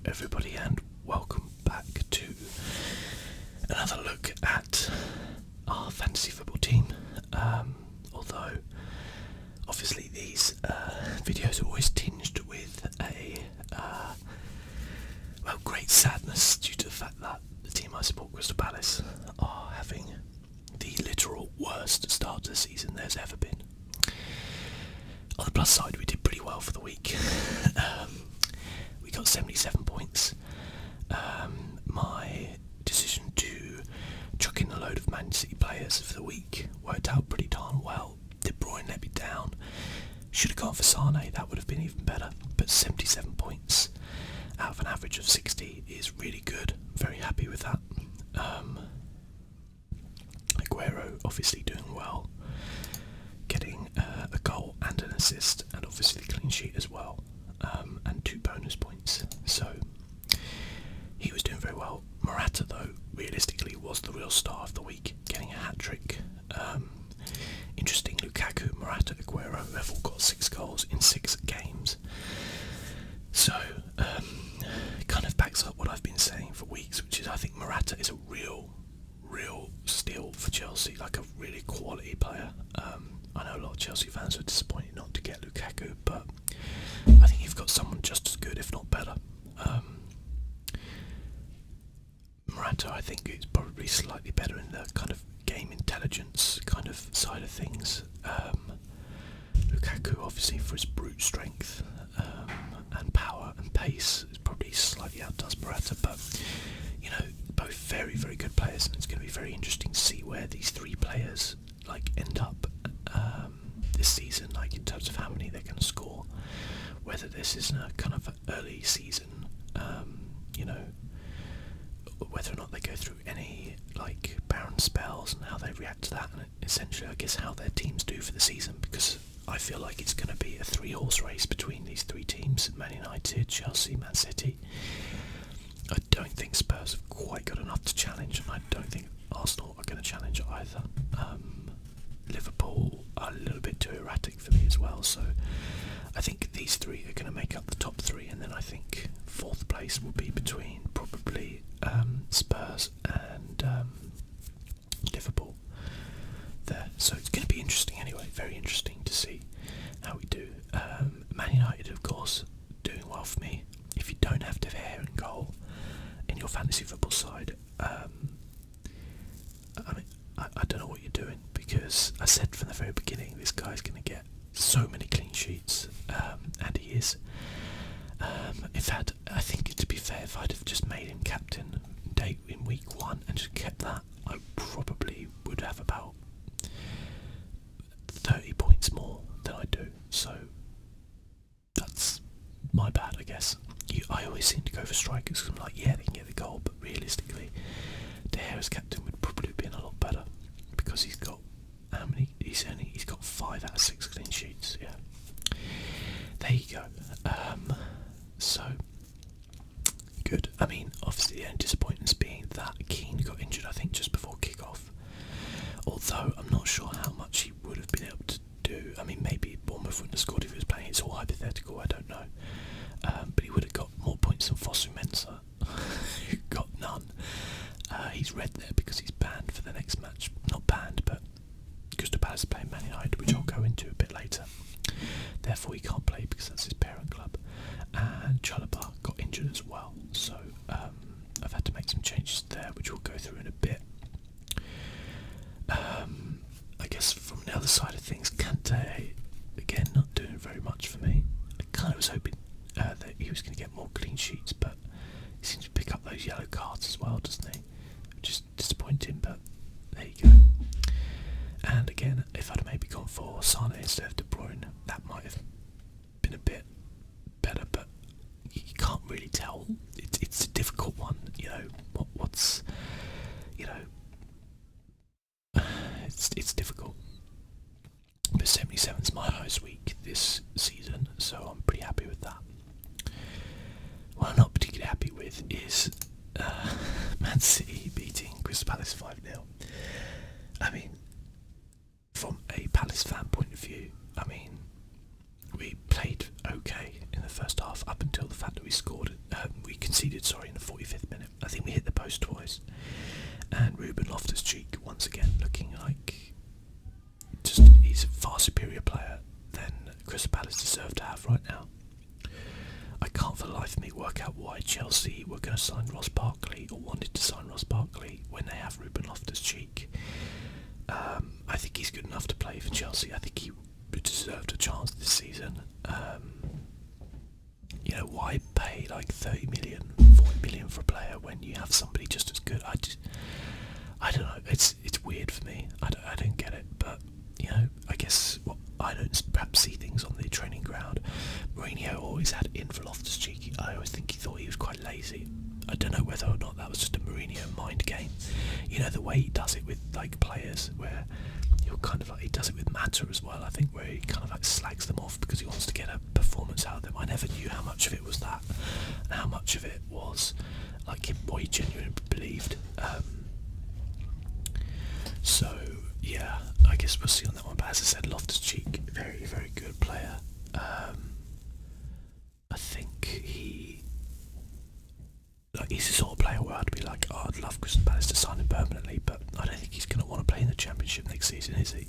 everybody, and welcome back to another look at our fantasy football team. Although, obviously, these videos are always tinged with a great sadness due to the fact that the team I support, Crystal Palace, are having the literal worst start to the season there's ever been. On the plus side, we did pretty well for the week. We got 77 points. My decision to chuck in a load of Man City players for the week worked out pretty darn well. De Bruyne let me down. Should have gone for Sane, that would have been even better. But 77 points out of an average of 60 is really good. I'm very happy with that. Aguero obviously doing well, getting a goal and an assist, and obviously the clean sheet as well, and 2 bonus points. So he was doing very well. Morata, though, realistically was the real star of the week, getting a hat-trick. Interesting, Lukaku, Morata, Aguero have all got 6 goals in 6 games. So it kind of backs up what I've been saying for weeks, which is I think Morata is a real steal for Chelsea, like a really quality player. I know a lot of Chelsea fans were disappointed not to get Lukaku, but I think you've got someone just as good, if not better. Morata, I think, is probably slightly better in the kind of game intelligence kind of side of things. Lukaku, obviously, for his brute strength and power and pace, is probably slightly outdoes Morata, but you know, both very, very good players, and it's going to be very interesting to see where these 3 players end up this season, in terms of how many they're going to score. Whether this is a kind of early season, whether or not they go through any barren spells and how they react to that, and essentially, I guess, how their teams do for the season, because I feel like it's going to be a 3-horse race between these 3 teams: Man United, Chelsea, Man City. I don't think Spurs have quite got enough to challenge, and I don't think Arsenal are going to challenge either. Liverpool are a little bit too erratic for me as well, so I think these 3 are going to make up the top 3, and then I think 4th place will be between probably Spurs and Liverpool there. So it's going to be interesting anyway, very interesting to see how we do. Man United, of course, doing well for me. If you don't have De Gea in goal in your fantasy football side, I don't know what you're doing, because I said from the very beginning this guy's going to get so many clean sheets, and he is. In fact, I think, to be fair, if I'd have just made him captain in week 1 and just kept that, I probably would have about 30 points more than I do. So that's my bad, I guess. I always seem to go for strikers because I'm like, yeah, they can get the goal, but realistically, De Gea as captain would probably have been a lot better, because he's got how many? He's got 5 out of 6 clean sheets. Yeah, there you go. So good. I mean, obviously the only disappointment being that Keane got injured, I think, just before kick-off. Although I'm not sure how much he would have been able to do. I mean, maybe Bournemouth wouldn't have scored if he was playing. It's all hypothetical, I don't know. But he would have got more points than Fosu Mensah, who got none. He's red there because he's banned for the next match. Not banned, but Crystal Palace playing Man United, which I'll go into a bit later. Therefore, he can't play because that's his parent club. And Chalobah got injured as well, so I've had to make some changes there, which we'll go through in a bit. I guess from the other side of things, Kante, again, not doing very much for me. I kind of was hoping that he was going to get more clean sheets, but he seems to pick up those yellow cards as well, doesn't he? Which is disappointing, but there you go. And again, if I'd have maybe gone for Sane instead of De Bruyne, that might have been a bit better, but you can't really tell. It's a difficult one, what's it's difficult. But 77's my highest week this season, so I'm pretty happy with that. What I'm not particularly happy with is Man City beating Crystal Palace 5-0. I mean, from a Palace fan point of view, we played okay in the first half up until the fact that we conceded, sorry, in the 45th minute. I think we hit the post twice. And Ruben Loftus-Cheek, once again, looking like he's a far superior player than Crystal Palace deserve to have right now. I can't for the life of me work out why Chelsea were going to sign Ross Barkley, or wanted to sign Ross Barkley, when they have Ruben Loftus-Cheek. I think he's good enough to play for Chelsea. I think he deserved a chance this season. Why pay like 30 million, 40 million for a player when you have somebody just as good? I don't know. It's weird for me. I don't get it. But I guess I don't perhaps see things on the training ground. Mourinho always had in for Loftus-Cheek. I always think he thought he was quite lazy. I don't know whether or not that was just a Mourinho mind game. The way he does it with like players, where he'll kind of like, he does it with Mata as well. I think where he kind of like slags them off because he wants to get a performance out of them. I never knew how much of it was that, and how much of it was like what he genuinely believed. So yeah, I guess we'll see on that one. But as I said, Loftus-Cheek, very, very good player. I think he's the sort of player where I'd be like, oh, I'd love Crystal Palace to sign him permanently, but I don't think he's going to want to play in the Championship next season, is he?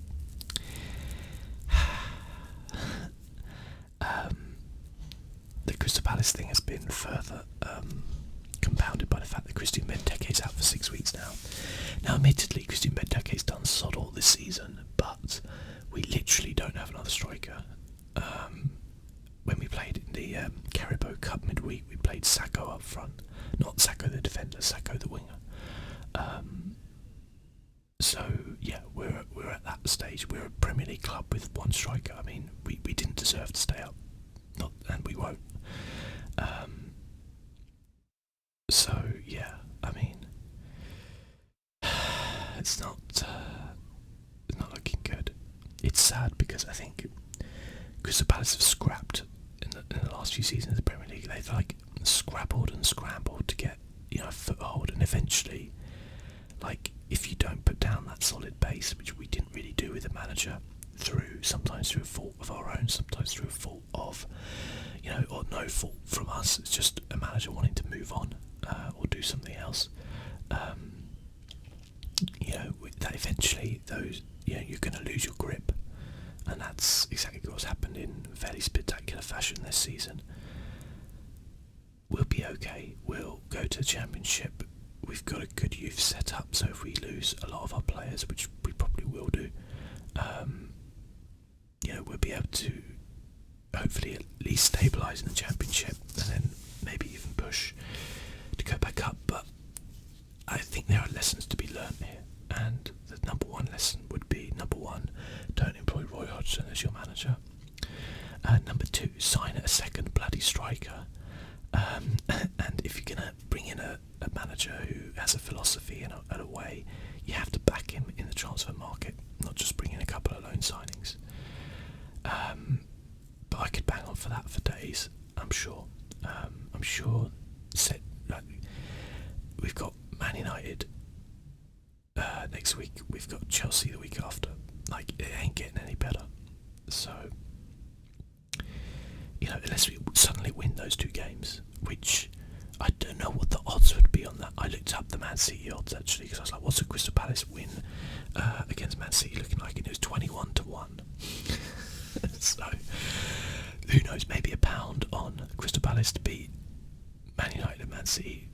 The Crystal Palace thing has been further compounded by the fact that Christian Benteke's out for 6 weeks now. Now, admittedly, Christian Benteke's done sod all this season, but we literally don't have another striker. When we played in the Carabao Cup midweek, we played Sacco up front. Not Sacco the defender, Sacco the winger. So yeah, we're at that stage. We're a Premier League club with one striker. I mean, we didn't deserve to stay up, and we won't. So yeah, I mean, it's not looking good. It's sad because I think Crystal Palace have scrapped in the last few seasons of the Premier League. They've like scrabbled and scrambled to get a foothold, and eventually, like, if you don't put down that solid base, which we didn't really do with the manager, sometimes through a fault of our own, sometimes through a fault of or no fault from us, it's just a manager wanting to move on or do something else. That eventually you're going to lose your grip, and that's exactly what's happened in fairly spectacular fashion this season. We'll be okay. We'll go to the Championship. We've got a good youth set up, so if we lose a lot of our players, which we probably will do, we'll be able to hopefully at least stabilise in the Championship, and then maybe even push to go back up. But I think there are lessons to be learned here, and the number one lesson would be, number one, don't employ Roy Hodgson as your manager. Number two, sign a second bloody striker. And if you're going to bring in a manager who has a philosophy and a way, you have to back him in the transfer market, not just bring in a couple of loan signings. But I could bang on for that for days, I'm sure. We've got Man United next week, we've got Chelsea the week after. Like, it ain't getting any better. So, unless we suddenly win those two games, which I don't know what the odds would be on that. I looked up the Man City odds actually, because I was like, what's a Crystal Palace win against Man City looking like? And it was 21-1. So who knows, maybe £1 on Crystal Palace to beat Man United and Man City.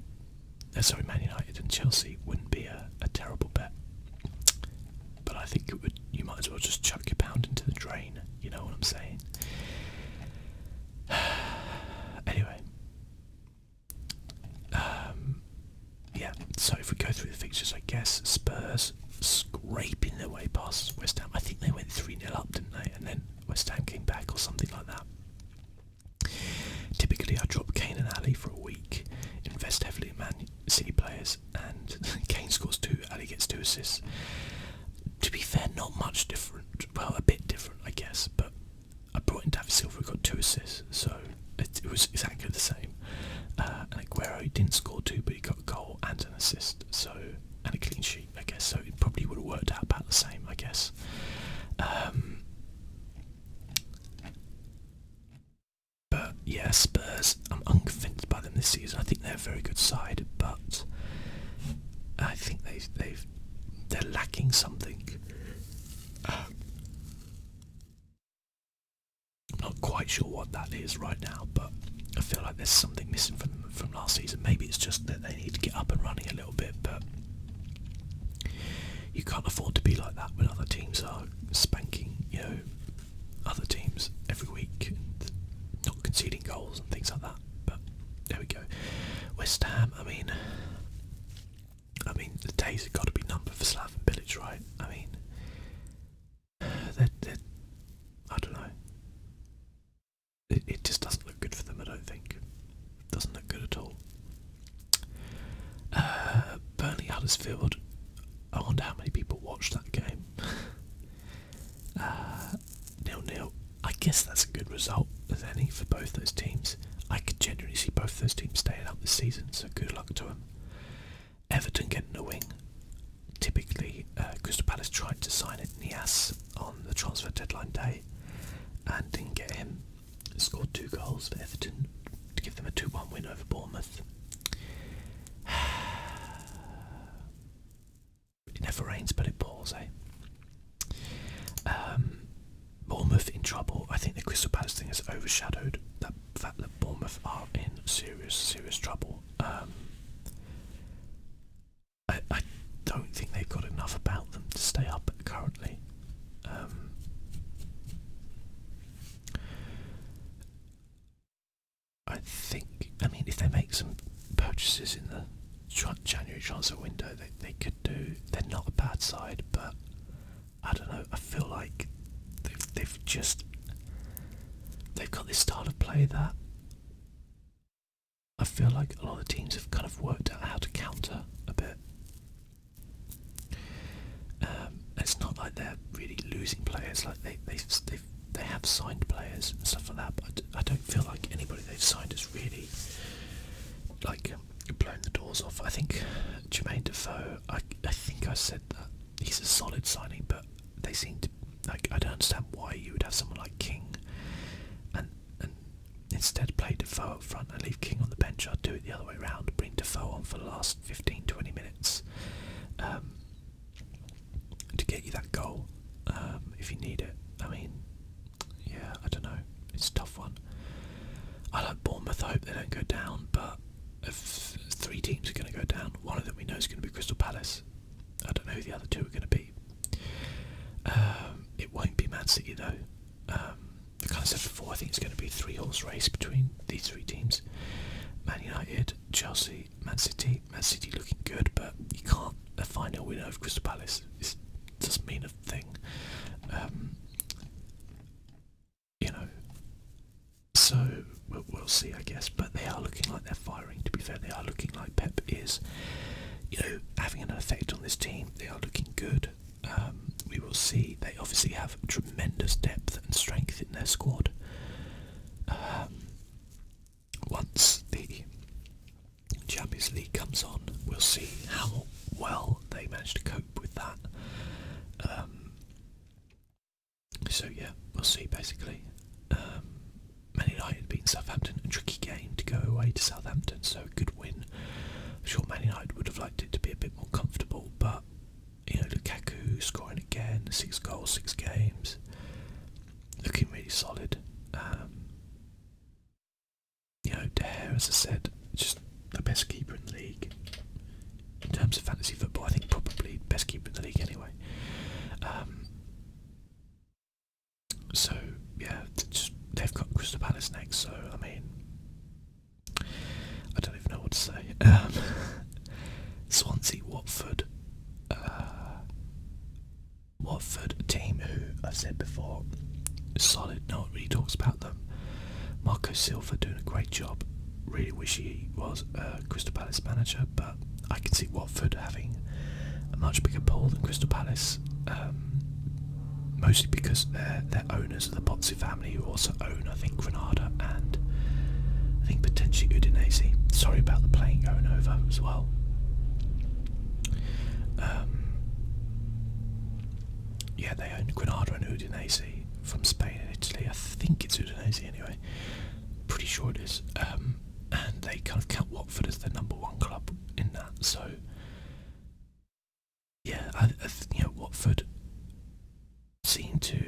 Man United and Chelsea wouldn't be a terrible bet. But I think you might as well just chuck your pound into the drain, you know what I'm saying? Anyway, so if we go through the fixtures, I guess Spurs scraping their way past West Ham. I think they went 3-0 up, didn't they? And then West Ham came back or something like that. Typically I drop Kane and Ali for a week, invest heavily in Man City players, and Kane scores 2, Ali gets 2 assists. To be fair, not much different. Well, a bit different, I guess, but I brought in David Silva, who got 2 assists, so it was exactly the same. And Aguero didn't score 2, but he got a goal and an assist, and a clean sheet, I guess, so it probably would have worked out about the same, I guess. But yeah, Spurs, I'm unconvinced by them this season. I think they're a very good side, but I think they're lacking something. I'm not quite sure what that is right now, but I feel like there's something missing from last season. Maybe it's just that they need to get up and running a little bit, but you can't afford to be like that when other teams are spanking, other teams every week and not conceding goals and things like that. But there we go. West Ham. I mean, the days have got to be numbered for Slaven Bilic, right? I mean, they're I don't know. It just doesn't look good for them. I don't think. It doesn't look good at all. Burnley Huddersfield. I wonder how many people watched that game. 0-0. I guess that's a good result as any for both those teams. I could genuinely see both those teams staying up this season, so good luck to them. Everton getting a wing. Typically, Crystal Palace tried to sign it Nias on the transfer deadline day and didn't get him. Scored 2 goals for Everton to give them a 2-1 win over Bournemouth. It never rains, but it pours, eh? Bournemouth in trouble. I think the Crystal Palace thing has overshadowed that fact that Bournemouth are in serious trouble. I don't think they've got enough about them to stay up currently. I mean, if they make some purchases in the January transfer window, they could do. They're not a bad side, but I don't know. I feel like they've got this style of play that I feel like a lot of teams have kind of worked out how to counter a bit. It's not like they're really losing players. Like they have signed players and stuff like that, but I don't feel like anybody they've signed has really blown the doors off. I think Jermaine Defoe. I think I said that he's a solid signing, but they seem to I don't understand why you would have someone like King and instead play Defoe up front and leave King on the bench. I'd do it the other way around. Bring Defoe on for the last 15-20 minutes to get you that goal if you need it. I mean, yeah, I don't know. It's a tough one. I like Bournemouth. I hope they don't go down, but if 3 teams are going to go down, one of them we know is going to be Crystal Palace. I don't know who the other 2 are going to be. It won't be Man City though. I kind of said before, I think it's going to be a 3-horse race between these 3 teams. Man United, Chelsea, Man City. Man City looking good, but you can't a final winner of Crystal Palace. It doesn't mean a thing. So we'll see, I guess. But they are looking like they're firing. To be fair, they are looking like Pep is, having an effect on this team. They are looking good. We will see. They obviously have tremendous depth and strength in their squad. Once the Champions League comes on, we'll see how well they manage to cope with that. So yeah, we'll see basically. Man United beating Southampton, a tricky game to go away to Southampton, so a good win. I'm sure Man United would have liked it to be a bit more comfortable, but Lukaku scoring again, 6 goals, 6 games, looking really solid. De Gea, as I said, just the best keeper in the league in terms of fantasy football. I think probably best keeper in the league anyway. So yeah, they've got Crystal Palace next. So I mean, I don't even know what to say. Swansea, Watford. Watford, a team who I've said before is solid. No one really talks about them. Marco Silva doing a great job. Really wish he was a Crystal Palace manager, but I can see Watford having a much bigger pull than Crystal Palace. Mostly because they're owners of the Pozzi family, who also own, I think, Granada and I think potentially Udinese. Sorry about the plane going over as well. Yeah, they own Granada and Udinese from Spain and Italy. I think it's Udinese anyway. Pretty sure it is. And they kind of count Watford as their number one club in that. So yeah, Watford seem to,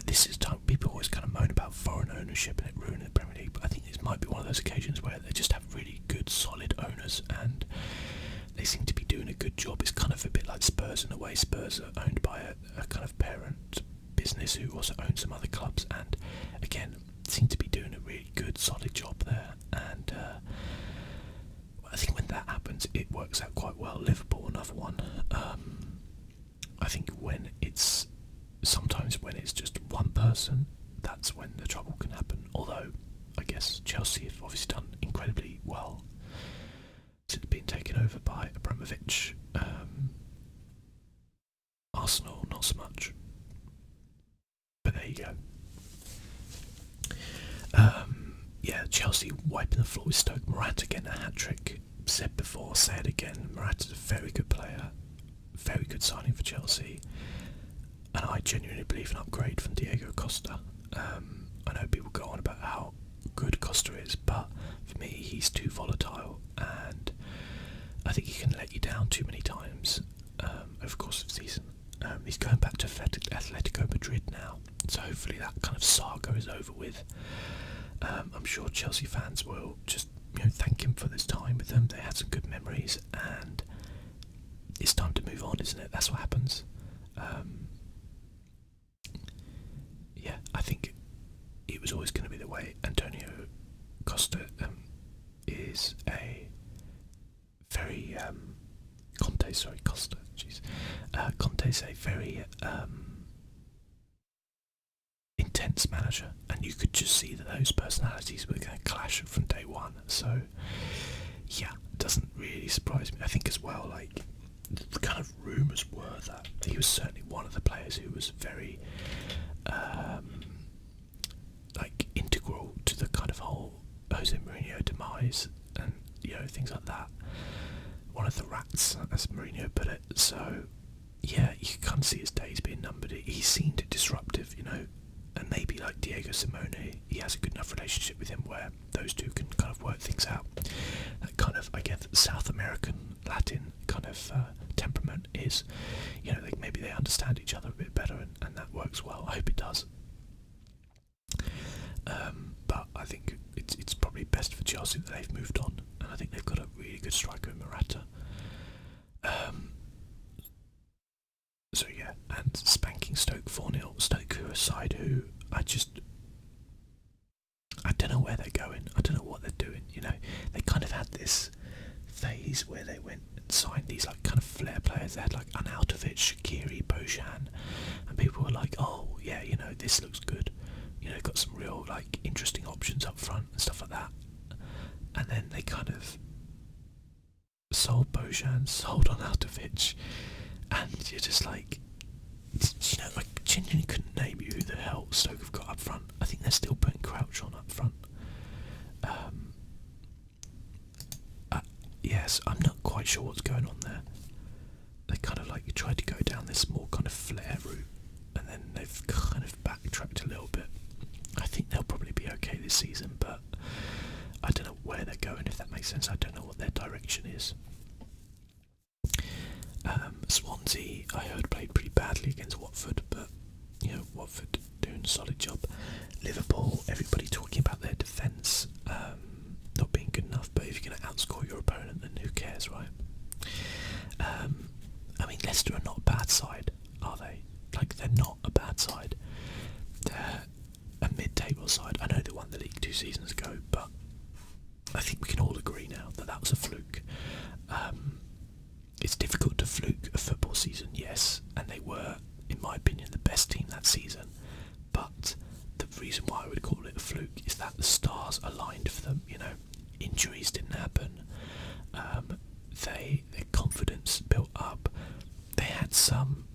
this is time. People always kind of moan about foreign ownership and it ruining the Premier League, but I think this might be one of those occasions where they just have really good, solid owners, and they seem to be doing a good job. It's kind of a bit like Spurs in a way. Spurs are owned by a kind of parent business who also owns some other clubs, and again, seem to be doing a really good, solid job there. And I think when that happens, it works out quite well. Liverpool, another one. I think sometimes when it's just one person, that's when the trouble can happen. Although, I guess Chelsea have obviously done incredibly well since being taken over by Abramovich. Arsenal, not so much. But there you go. Chelsea wiping the floor with Stoke. Morata getting a hat-trick. Said before, say it again. Morata's a very good player. Very good signing for Chelsea. And I genuinely believe an upgrade from Diego Costa. I know people go on about how good Costa is, but for me, he's too volatile, and I think he can let you down too many times over the course of the season. He's going back to Atletico Madrid now, so hopefully that kind of saga is over with. I'm sure Chelsea fans will just thank him for this time with them. They had some good memories, and it's time to move on, isn't it? That's what happens. I think it was always going to be the way. Antonio Costa is a very Conte's a very intense manager, and you could just see that those personalities were going to clash from day one. So yeah, it doesn't really surprise me. I think as well, like, the kind of rumours were that he was certainly one of the players who was very integral to the kind of whole Jose Mourinho demise, and things like that. One of the rats, as Mourinho put it. So yeah, you can kind of see his days being numbered. He seemed disruptive, and maybe like Diego Simeone, he has a good enough relationship with him where those two can kind of work things out. That kind of, I guess, South American, Latin kind of temperament is, maybe they understand each other a bit better, and that works well. I hope it does. But I think it's probably best for Chelsea that they've moved on, and I think they've got a really good striker in Morata. So yeah, and spanking Stoke 4-0. Stoke, who are a side who I don't know where they're going. I don't know what they're doing. They kind of had this phase where they went and signed these like kind of flair players. They had like Arnautovic, Shaqiri, Bojan, and people were like, oh yeah, this looks good. Got some real like interesting options up front and stuff like that. And then they kind of sold Bojan, sold Arnautovic, and you're just like, I genuinely couldn't name you who the hell Stoke have got up front. I think they're still putting Crouch on up front. Yes, I'm not quite sure what's going on there. They kind of like tried to go down this more kind of flair route, and then they've kind of backtracked a little bit. I think they'll probably be okay this season, but I don't know where they're going, if that makes sense. I don't know what their direction is. Swansea, I heard, played pretty badly against Watford, but Watford doing a solid job. Liverpool, everybody talking about their defence not being good enough, but if you're going to outscore your opponent, then who cares, right? Leicester are not a bad side, are they? Like, they're not a bad side. They're a mid-table side. I know they won the league 2 seasons ago, but I think we can all agree now that that was a fluke. It's difficult to fluke a football season, yes, and they were, in my opinion, the best team that season, but the reason why I would call it a fluke is that the stars aligned for them. Injuries didn't happen, their confidence built up, they had some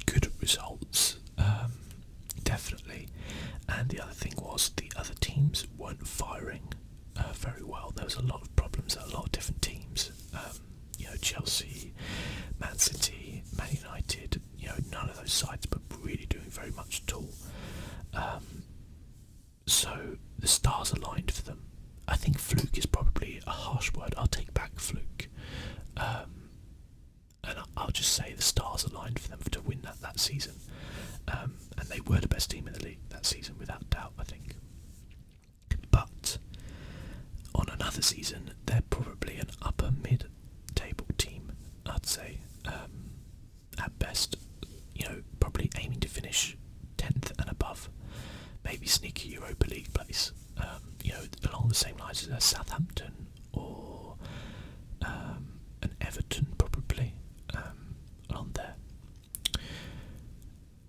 good results, definitely, and the other thing was the other teams weren't firing very well. There was a lot of problems at a lot of different teams. Chelsea, Man City, Man United, none of those sides were really doing very much at all. So the stars aligned for them. I think season, they're probably an upper mid-table team, I'd say, at best. You know, probably aiming to finish 10th and above, maybe sneak a Europa League place. You know, along the same lines as Southampton or an Everton, probably along there.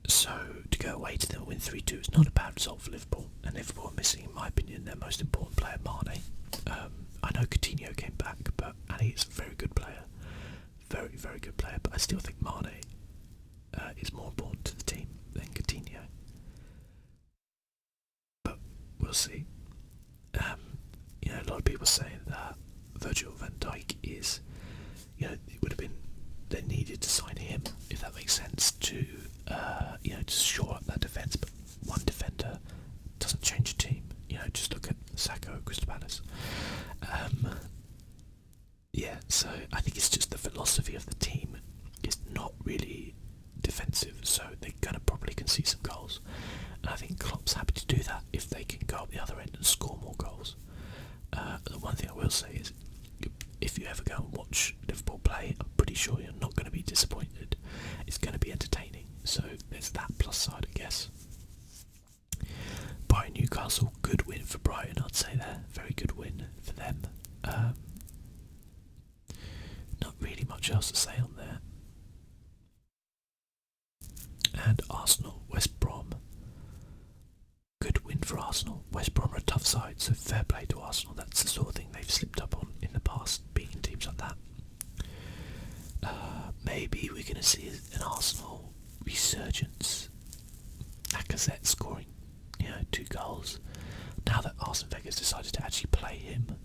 So to go away to them and win 3-2 is not a bad result for Liverpool, and Liverpool are missing, in my opinion, their most important player, Mane. I know Coutinho came back, and he is a very good player, very, very good player, but I still think Mane is more important to the team than Coutinho. But we'll see. You know, a lot of people saying that Virgil van Dijk is, you know, it would have been, they needed to sign him, if that makes sense, to you know, to shore up that defence. But one defender doesn't change a team. You know, just look at Sacco at Crystal Palace. Yeah, so I think it's just the philosophy of the team is not really defensive, so they're going to probably concede some goals. And I think Klopp's happy to do that if they can go up the other end and score more goals. The one thing I will say is, if you ever go and watch Liverpool play, I'm pretty sure you're not going to be disappointed. It's going to be entertaining, so there's that plus side, I guess. Brighton Newcastle, good win for Brighton, I'd say there. Very good win for them. Not really much else to say on there. And Arsenal, West Brom. Good win for Arsenal. West Brom are a tough side, so fair play to Arsenal. That's the sort of thing they've slipped up on in the past, beating teams like that. Maybe we're going to see an Arsenal resurgence. Lacazette scoring, you know, 2 goals. Now that Arsene Wenger's decided to actually play him,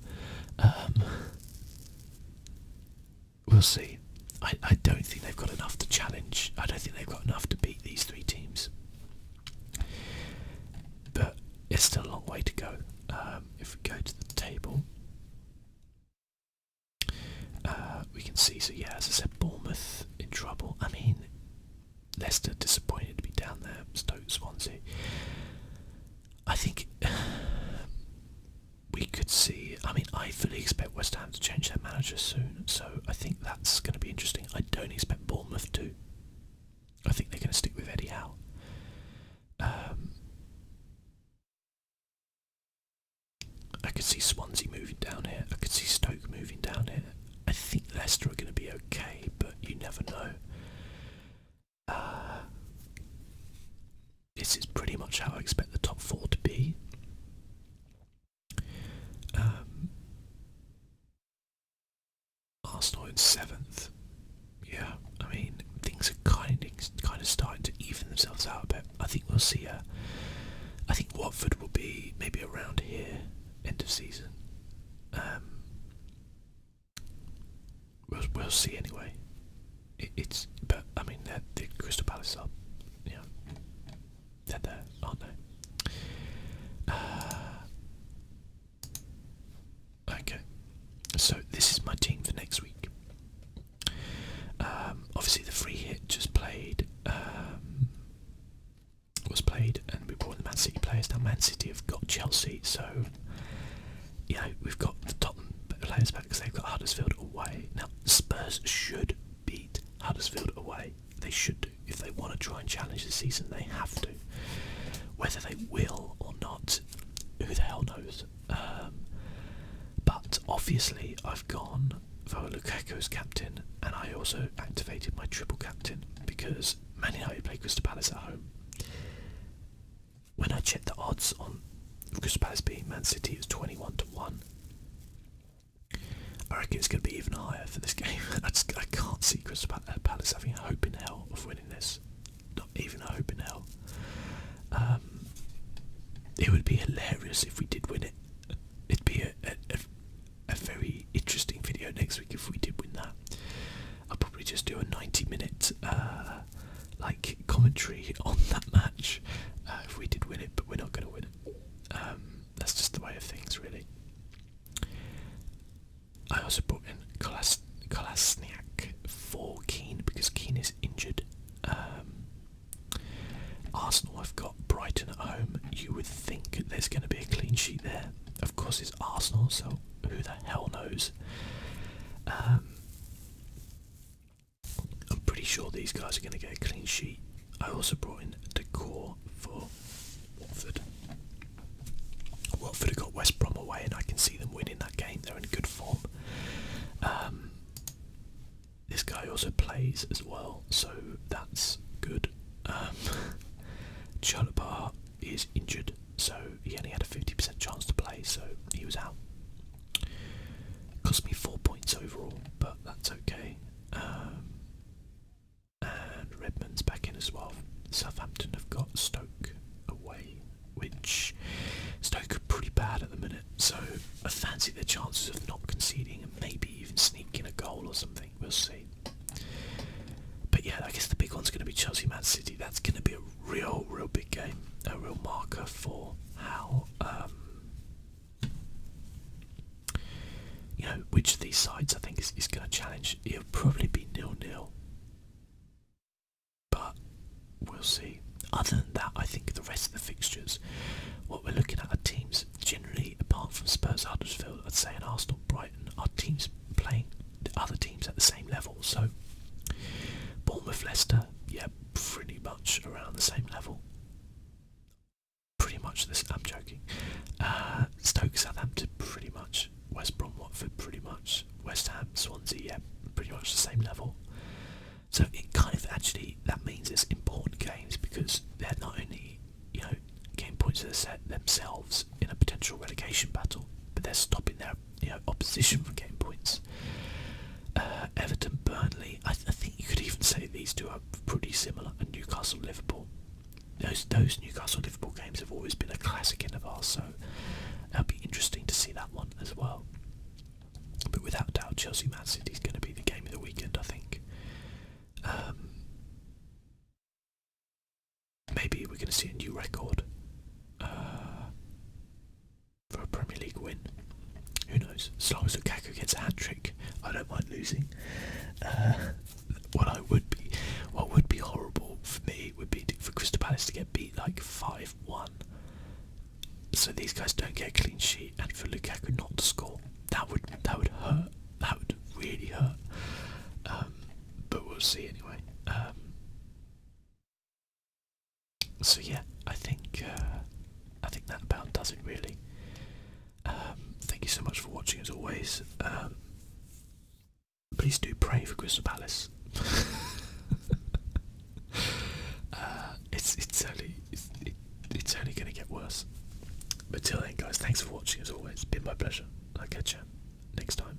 we'll see. I don't think they've got enough to challenge. I don't think they've got enough to beat these 3 teams. But it's still a long way to go. If we go to the table, we can see, so yeah, as I said, Bournemouth in trouble. I mean, Leicester disappointed to be down there, Stoke, Swansea. I think we could see, I mean, I fully expect West Ham to change their manager soon, so I think that's going to be interesting. I don't expect Bournemouth to. I think they're going to stick with Eddie Howe. I could see Swansea moving down here. I could see Stoke moving down here. I think Leicester are going to be okay, but you never know. This is pretty much how I expect the top 4 to be. Arsenal in 7th. Yeah, I mean, things are kind of starting to even themselves out a bit. I think we'll see. I think Watford will be maybe around here, end of season. We'll see anyway. But I mean, the Crystal Palace are, you know, they're there, aren't they? Okay, so this is my team for next week. Obviously, the free hit just was played, and we brought in the Man City players. Now, Man City have got Chelsea, so you know we've got the Tottenham players back because they've got Huddersfield away. Now, Spurs should beat Huddersfield away. They should do. If they want to try and challenge the season, they have to. Whether they will or not, who the hell knows? But obviously, I've gone for Lukaku as captain, and I also activated my triple captain because Man United play Crystal Palace at home. When I checked the odds on Crystal Palace beating Man City, it was 21-1. I reckon it's going to be even higher for this game. I can't see Crystal Palace having a hope in hell of winning this. Not even a hope in hell. It would be hilarious if we did win it. It'd be a very interesting video next week if we did win that. I'll probably just do a 90-minute like commentary on that match if we did win it, but we're not going to win it. That's just the way of things, really. I also brought in Kolasinac for Keane because Keane is injured. Arsenal have got Brighton at home. You would think there's going to be a clean sheet there. Of course, it's Arsenal, so who who the hell knows? I'm pretty sure these guys are going to get a clean sheet. I also brought in decor for Watford. Watford have got West Brom away, and I can see them winning that game. They're in good form. This guy also plays as well, so that's good. Chalobah is injured, so he only had a 50% chance to play, so he was out. Cost me 4 points overall, but that's okay. And Redmond's back in as well. Southampton have got Stoke away, which Stoke are pretty bad at the minute, so I fancy their chances of not conceding and maybe even sneaking a goal or something. We'll see. But yeah, I guess the big one's going to be Chelsea-Man City. That's going to be a real big game, a real marker for how, which of these sides I think is going to challenge. It'll probably be 0-0, but we'll see. Other than that, I think the rest of the fixtures, what we're looking at are teams generally, apart from Spurs, Huddersfield, I'd say, and Arsenal, Brighton, are teams playing other teams at the same level. So Bournemouth, Leicester, yeah, pretty much around the same level. Pretty much this. I'm joking. Stoke, Southampton, pretty much. West Brom, Watford, pretty much. West Ham, Swansea, yeah, pretty much the same level. So it kind of actually, that means it's important games because they're not only, getting points themselves in a potential relegation battle, but they're stopping their, opposition from getting points. Everton, Burnley, I think you could even say these two are pretty similar. And Newcastle, Liverpool. Those Newcastle Liverpool games have always been a classic in the past, so it'll be interesting to see that one as well. But without doubt, Chelsea-Man City is going to be the game of the weekend, I think. Maybe we're going to see a new record for a Premier League win. Who knows? As long as Lukaku gets a hat-trick, I don't mind losing. What would be horrible for me would be for Crystal Palace to get beat like 5-1. So these guys don't get a clean sheet, and for Lukaku not to score, that would hurt. That would really hurt. But we'll see anyway. So yeah, I think that about does it really. Thank you so much for watching as always. Please do pray for Crystal Palace. It's only going to get worse. But till then, guys, thanks for watching as always. It's been my pleasure. I'll catch you next time.